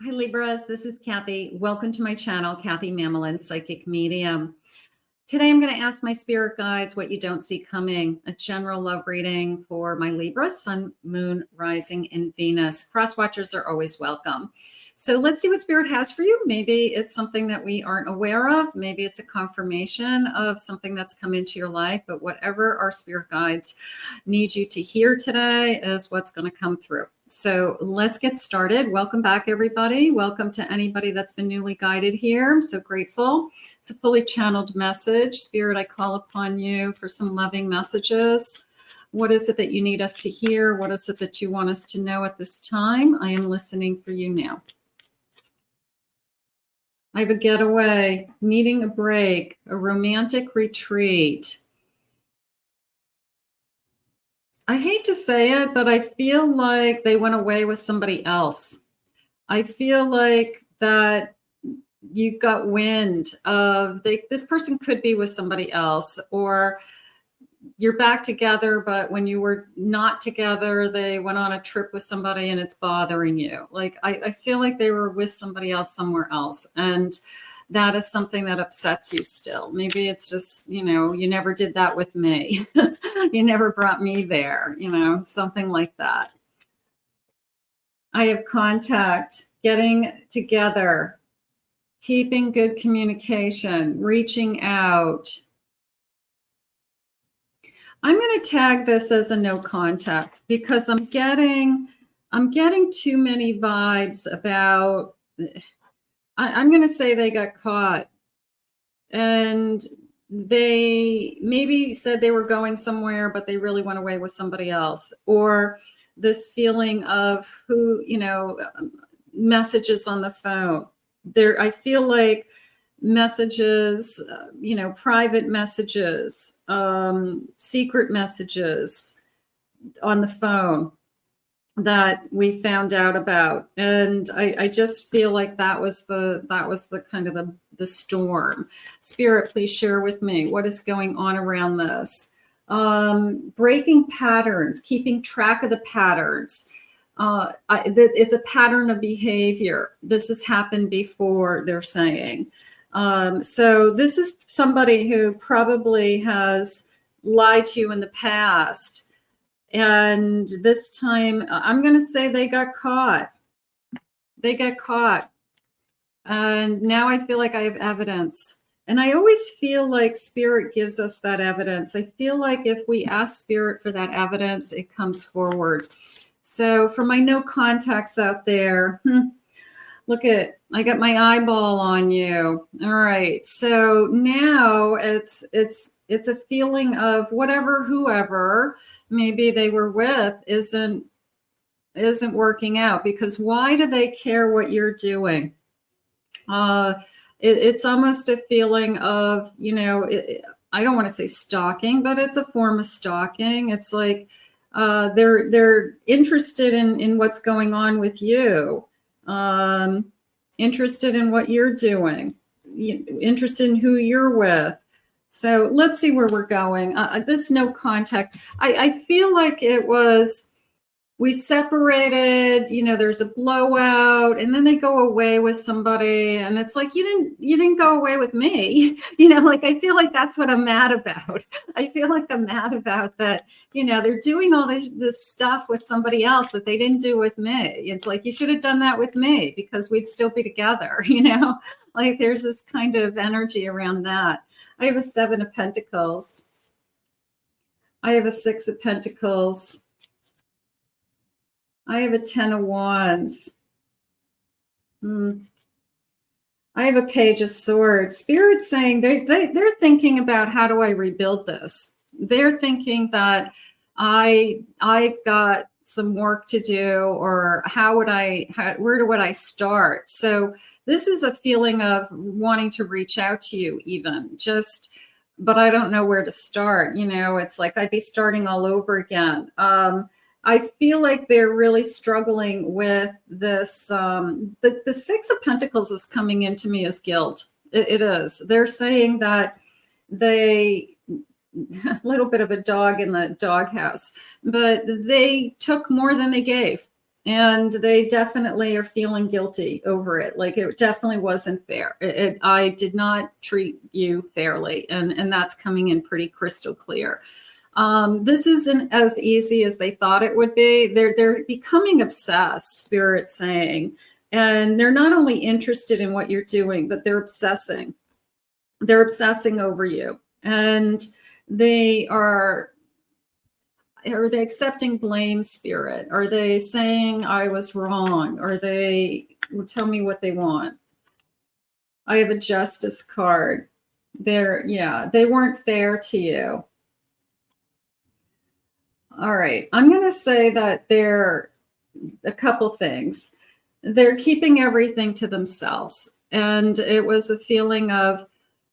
Hi Libras, this is Kathy. Welcome to my channel, Kathy Mamolen, Psychic Medium. Today I'm going to ask my spirit guides what you don't see coming, a general love reading for my Libra, Sun, Moon, Rising, and Venus. Cross watchers are always welcome. So let's see what spirit has for you. Maybe it's something that we aren't aware of. Maybe it's a confirmation of something that's come into your life, but whatever our spirit guides need you to hear today is what's going to come through. So let's get started. Welcome back, everybody. Welcome to anybody that's been newly guided here. I'm so grateful. It's a fully channeled message. Spirit, I call upon you for some loving messages. What is it that you need us to hear? What is it that you want us to know at this time? I am listening for you now. I have a getaway, needing a break, a romantic retreat. I hate to say it, but I feel like they went away with somebody else. I feel like that you got wind of this person could be with somebody else, or you're back together, but when you were not together, they went on a trip with somebody and it's bothering you. Like, I feel like they were with somebody else somewhere else. And that is something that upsets you still. Maybe it's just, you know, you never did that with me. You never brought me there, you know, something like that. I have contact, getting together, keeping good communication, reaching out. I'm going to tag this as a no contact because I'm getting too many vibes about, I'm going to say they got caught and they maybe said they were going somewhere, but they really went away with somebody else. Or this feeling of who, you know, messages on the phone. There, I feel like messages, you know, private messages, secret messages on the phone that we found out about. And I just feel like that was the kind of the storm. Spirit, please share with me what is going on around this. Breaking patterns, keeping track of the patterns. It's a pattern of behavior. This has happened before, they're saying. So this is somebody who probably has lied to you in the past. And this time, I'm going to say they got caught. They got caught. And now I feel like I have evidence. And I always feel like Spirit gives us that evidence. I feel like if we ask Spirit for that evidence, it comes forward. So for my no contacts out there, look at, I got my eyeball on you. All right. So now it's a feeling of whatever, whoever maybe they were with isn't working out, because why do they care what you're doing? It's almost a feeling of, you know, I don't want to say stalking, but it's a form of stalking. It's like they're interested in what's going on with you. Interested in what you're doing, interested in who you're with. So let's see where we're going. This no contact, I feel like it was, we separated, you know, there's a blowout, and then they go away with somebody, and it's like, you didn't go away with me. You know, like, I feel like that's what I'm mad about. I feel like I'm mad about that, you know, they're doing all this stuff with somebody else that they didn't do with me. It's like, you should have done that with me because we'd still be together, you know? Like, there's this kind of energy around that. I have a 7 of Pentacles. I have a 6 of Pentacles. I have a 10 of Wands. I have a Page of Swords. Spirit's saying they're thinking about, how do I rebuild this? They're thinking that I've got some work to do, or where would I start? So this is a feeling of wanting to reach out to you, even just, but I don't know where to start. You know, it's like I'd be starting all over again. I feel like they're really struggling with this. The 6 of Pentacles is coming into me as guilt. It is. They're saying that they, a little bit of a dog in the doghouse, but they took more than they gave. And they definitely are feeling guilty over it. Like it definitely wasn't fair. I did not treat you fairly. And that's coming in pretty crystal clear. This isn't as easy as they thought it would be. They're becoming obsessed, Spirit's saying. And they're not only interested in what you're doing, but they're obsessing. They're obsessing over you. And are they accepting blame, Spirit? Are they saying I was wrong? Are they tell me what they want? I have a justice card. They weren't fair to you. All right. I'm going to say that they're a couple things. They're keeping everything to themselves. And it was a feeling of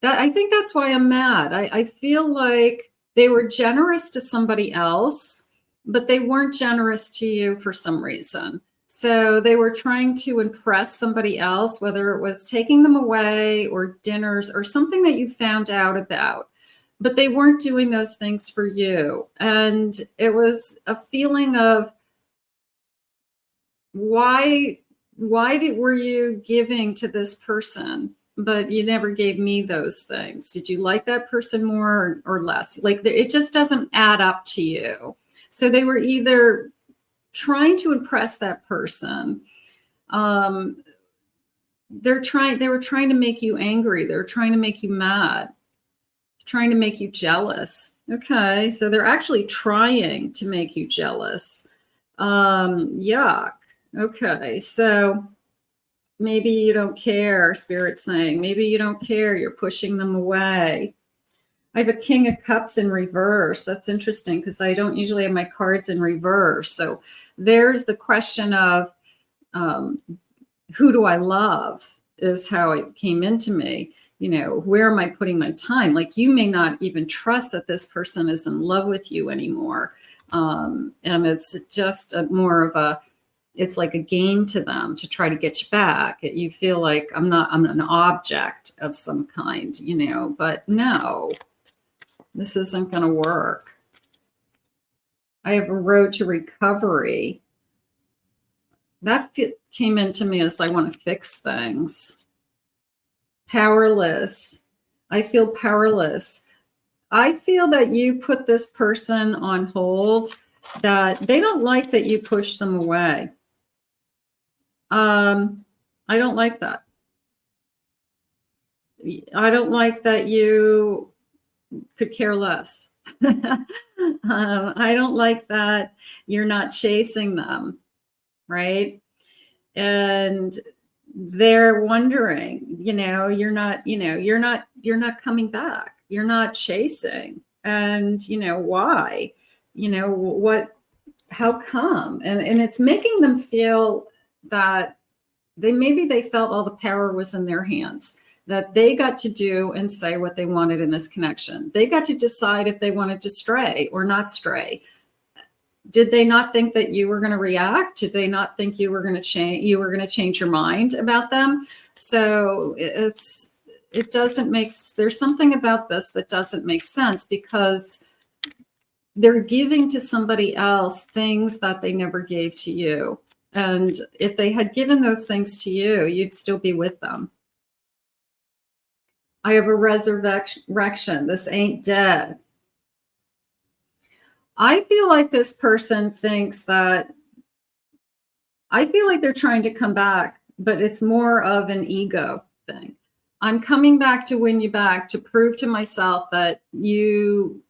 that. I think that's why I'm mad. I feel like they were generous to somebody else, but they weren't generous to you for some reason. So they were trying to impress somebody else, whether it was taking them away or dinners or something that you found out about. But they weren't doing those things for you. And it was a feeling of why were you giving to this person? But you never gave me those things. Did you like that person more or less? Like it just doesn't add up to you. So they were either trying to impress that person. They were trying to make you angry. They were trying to make you mad, trying to make you jealous. Okay. So they're actually trying to make you jealous. Yuck. Okay. So maybe you don't care, Spirit's saying. Maybe you don't care. You're pushing them away. I have a King of Cups in reverse. That's interesting because I don't usually have my cards in reverse. So there's the question of who do I love is how it came into me. You know, where am I putting my time? Like you may not even trust that this person is in love with you anymore. And it's just more of it's like a game to them to try to get you back. You feel like I'm an object of some kind, you know, but no, this isn't going to work. I have a road to recovery. That came into me as I want to fix things. Powerless. I feel powerless. I feel that you put this person on hold, that they don't like that you push them away. I don't like that. I don't like that you could care less. I don't like that you're not chasing them, right? And they're wondering, you're not coming back. You're not chasing. And, why? How come? And it's making them feel that they felt all the power was in their hands, that they got to do and say what they wanted in this connection. They got to decide if they wanted to stray or not stray. Did they not think that you were going to react? Did they not think you were going to change? You were going to change your mind about them? So there's something about this that doesn't make sense, because they're giving to somebody else things that they never gave to you. And if they had given those things to you, you'd still be with them. I have a resurrection. This ain't dead. I feel like this person thinks that, I feel like they're trying to come back, but it's more of an ego thing. I'm coming back to win you back, to prove to myself that you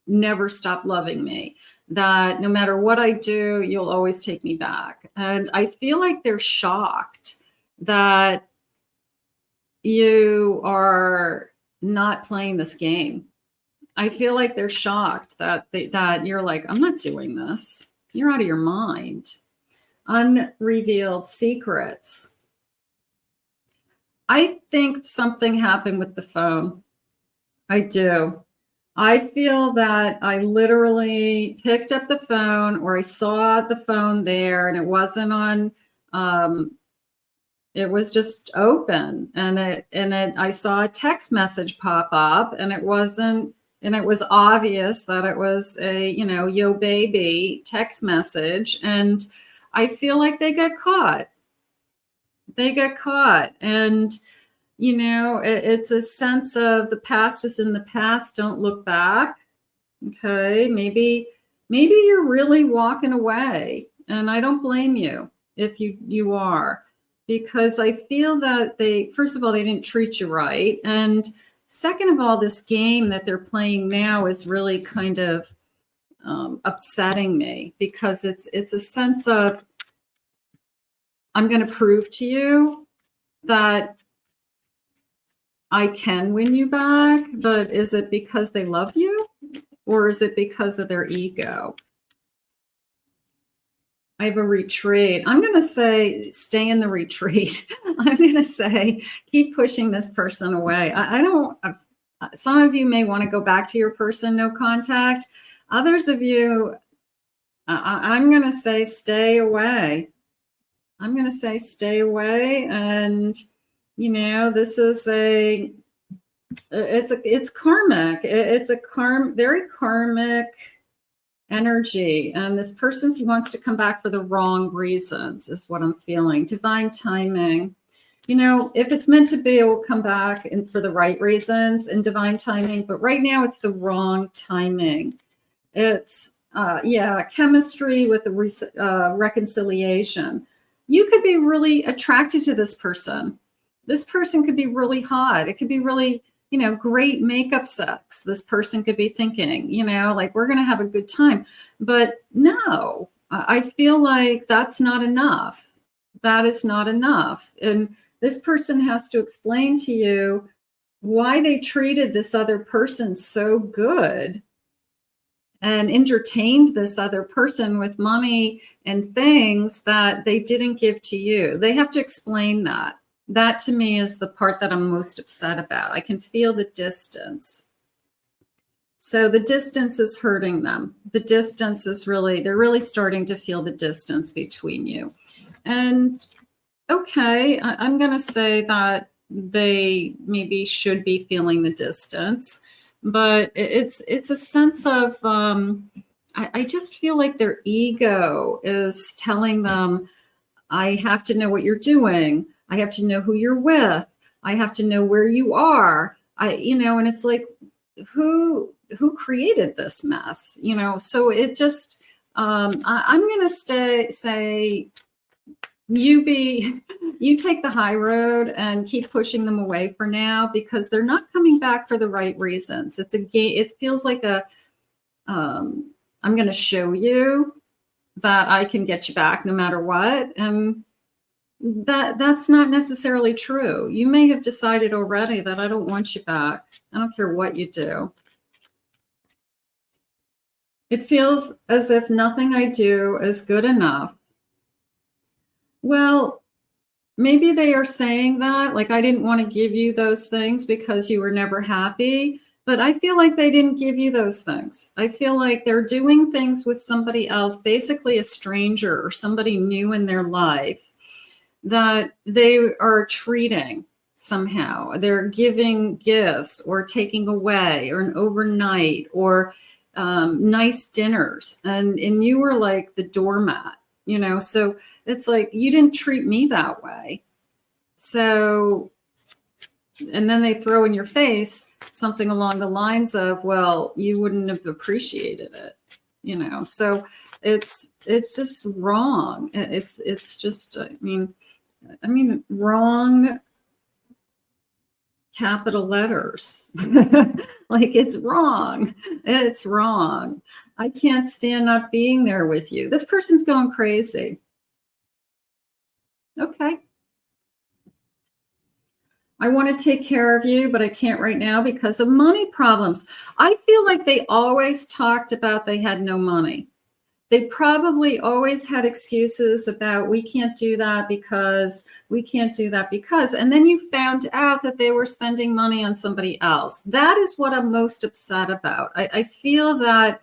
never stop loving me, that no matter what I do, you'll always take me back. And I feel like they're shocked that you are not playing this game. I feel like they're shocked that you're like, I'm not doing this. You're out of your mind. Unrevealed secrets. I think something happened with the phone. I do. I feel that I literally picked up the phone, or I saw the phone there, and it wasn't on, it was just open, and I saw a text message pop up, and it wasn't, and it was obvious that it was a, yo baby text message. And I feel like they got caught. They got caught. And, you know, it's a sense of the past is in the past. Don't look back. Okay. Maybe you're really walking away. And I don't blame you if you are, because I feel that first of all, they didn't treat you right. And second of all, this game that they're playing now is really kind of upsetting me, because it's a sense of, I'm going to prove to you that I can win you back. But is it because they love you, or is it because of their ego? I have a retreat. I'm going to say stay in the retreat. I'm going to say keep pushing this person away. I don't, some of you may want to go back to your person, no contact. Others of you, I'm going to say stay away. I'm going to say stay away. And, you know, this is it's karmic. It's a very karmic energy. And this person wants to come back for the wrong reasons, is what I'm feeling. Divine timing. You know, if it's meant to be, it will come back and for the right reasons and divine timing. But right now it's the wrong timing. It's, chemistry with the reconciliation. You could be really attracted to this person. This person could be really hot. It could be really, you know, great makeup sex. This person could be thinking, you know, like, we're going to have a good time. But no, I feel like that's not enough. That is not enough. And this person has to explain to you why they treated this other person so good and entertained this other person with money and things that they didn't give to you. They have to explain that. That to me is the part that I'm most upset about. I can feel the distance. So the distance is hurting them. The distance is they're really starting to feel the distance between you. And okay, I'm going to say that they maybe should be feeling the distance, but it's a sense of, I just feel like their ego is telling them, I have to know what you're doing. I have to know who you're with. I have to know where you are. And it's like, who created this mess? You know, so it just, I'm going to say, you take the high road and keep pushing them away for now, because they're not coming back for the right reasons. It's a game. It feels like I'm going to show you that I can get you back no matter what. And that's not necessarily true. You may have decided already that I don't want you back. I don't care what you do. It feels as if nothing I do is good enough. Well, maybe they are saying that, like, I didn't want to give you those things because you were never happy. But I feel like they didn't give you those things. I feel like they're doing things with somebody else, basically a stranger or somebody new in their life, that they are treating somehow. They're giving gifts or taking away or an overnight or nice dinners. And you were like the doormat, you know? So it's like, you didn't treat me that way. So, and then they throw in your face something along the lines of, well, you wouldn't have appreciated it, you know? So it's just wrong. It's just, I mean, wrong, capital letters. Like, it's wrong. It's wrong. I can't stand not being there with you. This person's going crazy. Okay. I want to take care of you, but I can't right now because of money problems. I feel like they always talked about they had no money. They probably always had excuses about, we can't do that because, we can't do that because, and then you found out that they were spending money on somebody else. That is what I'm most upset about. I feel that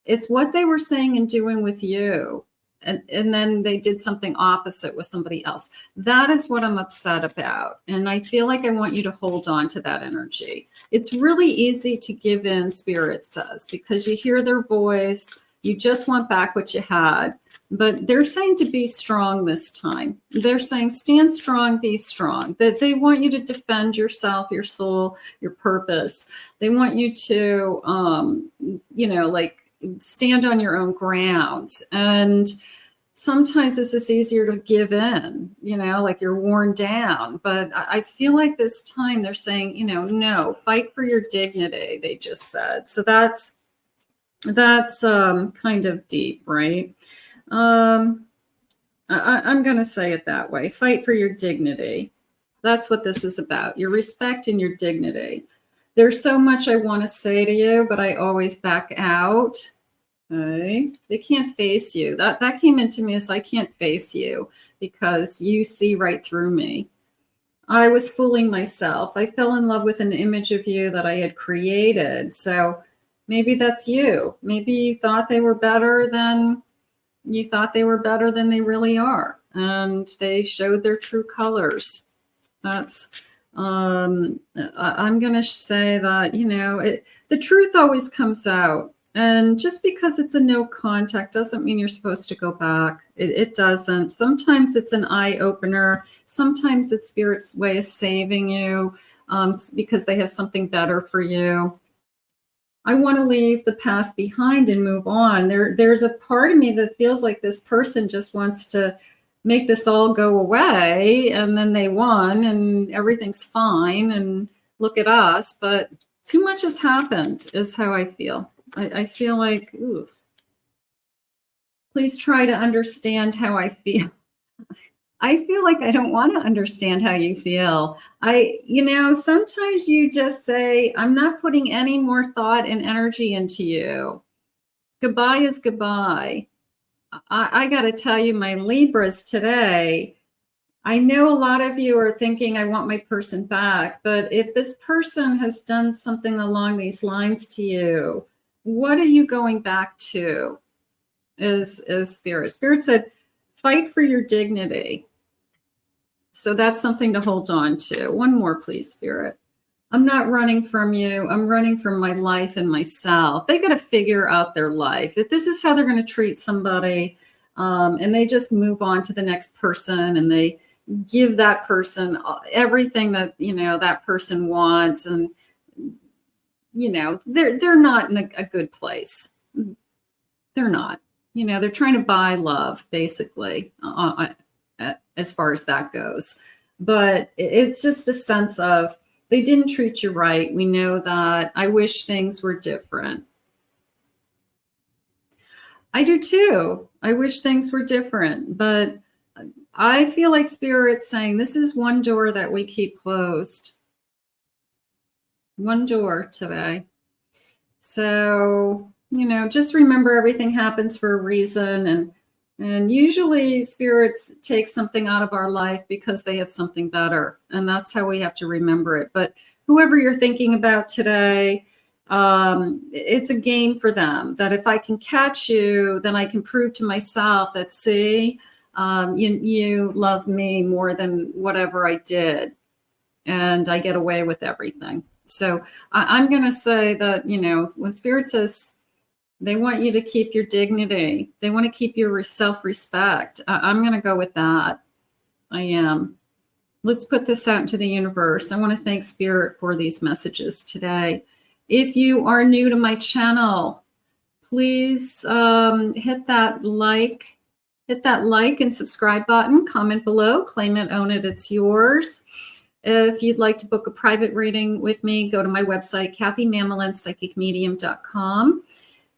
it's what they were saying and doing with you. And then they did something opposite with somebody else. That is what I'm upset about. And I feel like I want you to hold on to that energy. It's really easy to give in, Spirit says, because you hear their voice. You just want back what you had. But they're saying to be strong this time. They're saying stand strong, be strong. That they want you to defend yourself, your soul, your purpose. They want you to, like stand on your own grounds. And sometimes this is easier to give in, like you're worn down. But I feel like this time they're saying, no, fight for your dignity, they just said. So that's kind of deep, right? I'm going to say it that way. Fight for your dignity. That's what this is about. Your respect and your dignity. There's so much I want to say to you, but I always back out. Okay. They can't face you. That came into me as I can't face you because you see right through me. I was fooling myself. I fell in love with an image of you that I had created. So maybe that's you. Maybe you thought they were better than they really are. And they showed their true colors. That's, I'm going to say that, the truth always comes out. And just because it's a no contact doesn't mean you're supposed to go back. It doesn't. Sometimes it's an eye opener. Sometimes it's Spirit's way of saving you because they have something better for you. I want to leave the past behind and move on. There's a part of me that feels like this person just wants to make this all go away, and then they won and everything's fine and look at us. But too much has happened is how I feel. I feel like, ooh, please try to understand how I feel. I feel like I don't want to understand how you feel. Sometimes you just say, I'm not putting any more thought and energy into you. Goodbye is goodbye. I got to tell you, my Libras today, I know a lot of you are thinking, I want my person back. But if this person has done something along these lines to you, what are you going back to? Is Spirit. Spirit said, fight for your dignity. So that's something to hold on to. One more, please, Spirit. I'm not running from you. I'm running from my life and myself. They got to figure out their life. If this is how they're going to treat somebody, and they just move on to the next person and they give that person everything that, that person wants. And, they're not in a good place. They're not. They're trying to buy love, basically, as far as that goes. But it's just a sense of they didn't treat you right. We know that. I wish things were different. I do too. I wish things were different. But I feel like Spirit's saying this is one door that we keep closed. One door today. So, just remember everything happens for a reason. And usually spirits take something out of our life because they have something better. And that's how we have to remember it. But whoever you're thinking about today, it's a game for them. That if I can catch you, then I can prove to myself that, see, you love me more than whatever I did. And I get away with everything. So I'm going to say that, when Spirit says they want you to keep your dignity, they want to keep your self-respect, I'm going to go with that. I am. Let's put this out into the universe. I want to thank Spirit for these messages today. If you are new to my channel, please hit that like and subscribe button, comment below, claim it, own it, it's yours. If you'd like to book a private reading with me, go to my website, kathymamolentpsychicmedium.com.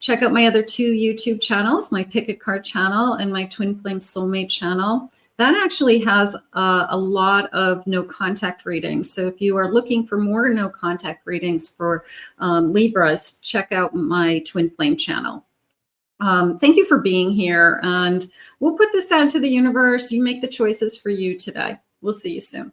Check out my other 2 YouTube channels, my Pick a Card channel and my Twin Flame Soulmate channel. That actually has a lot of no contact readings. So if you are looking for more no contact readings for Libras, check out my Twin Flame channel. Thank you for being here, and we'll put this out to the universe. You make the choices for you today. We'll see you soon.